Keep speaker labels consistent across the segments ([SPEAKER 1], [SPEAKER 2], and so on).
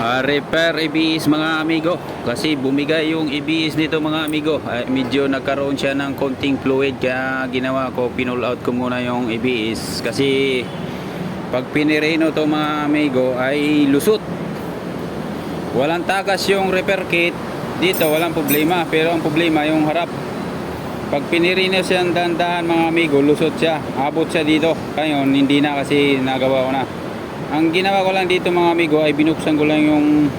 [SPEAKER 1] Repair ABS mga amigo, kasi bumigay yung ABS nito mga amigo. Medyo nagkaroon siya ng konting fluid, kaya ginawa ko, pinull out ko muna yung ABS kasi pag pinireno to mga amigo ay lusot, walang tagas yung repair kit dito, walang problema. Pero ang problema yung harap, pag pinireno siya dahan-dahan mga amigo, lusot siya, abot siya dito. Ngayon hindi na, kasi nagawa ko na. Ang ginawa ko lang dito mga amigo ay binuksan ko lang yung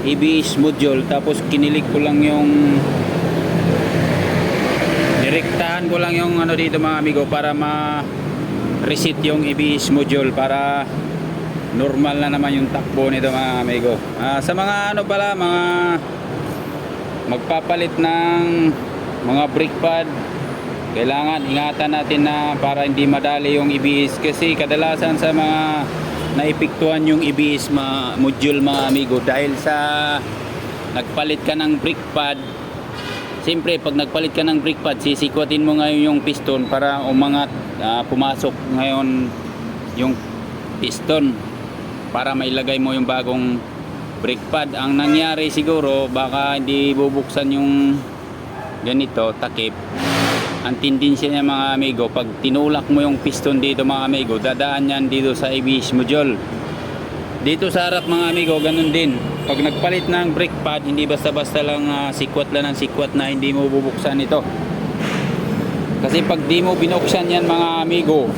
[SPEAKER 1] ABS module, tapos kinilig ko lang yung, direktahan ko lang yung ano dito mga amigo para ma-reset yung ABS module, para normal na naman yung takbo nito mga amigo. Sa mga ano pala, mga magpapalit ng mga brake pad, kailangan ingatan natin na para hindi madali yung ABS, kasi kadalasan sa mga naepektuhan yung ABS module mga amigo dahil sa nagpalit ka ng brake pad. Siyempre pag nagpalit ka ng brake pad, sisikwatin mo ngayon yung piston para umangat, pumasok ngayon yung piston para mailagay mo yung bagong brake pad. Ang nangyari siguro, baka hindi bubuksan yung ganito takip. Ang tendency niya mga amigo, pag tinulak mo yung piston dito mga amigo, dadaan yan dito sa ABS module. Dito sa harap mga amigo, ganun din. Pag nagpalit ng brake pad, hindi basta-basta lang sikwat lang ng sikwat na hindi mo bubuksan ito. Kasi pag di mo binuksan yan mga amigo,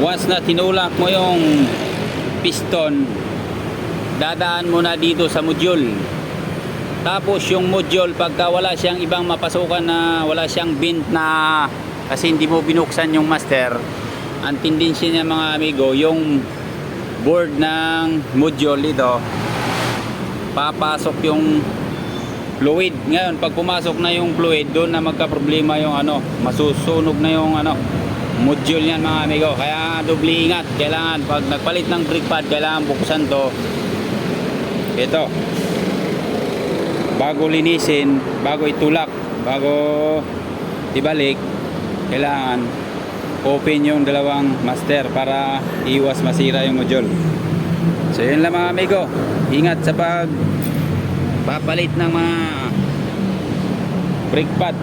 [SPEAKER 1] once na tinulak mo yung piston, dadaan mo na dito sa module. Tapos yung module, pagka wala siyang ibang mapasukan, na wala siyang bint na, kasi hindi mo binuksan yung master, ang tendency niya mga amigo, yung board ng module dito, papasok yung fluid. Ngayon pag pumasok na yung fluid, doon na magka-problema yung ano, masusunog na yung ano, module niyan mga amigo. Kaya doble ingat, kailangan pag nagpalit ng brake pad, kailangan buksan to, ito, bago linisin, bago itulak, bago ibalik, kailangan open yung dalawang master para iwas masira yung module. So yun lang mga amigo, ingat sa pag papalit ng mga brake pad.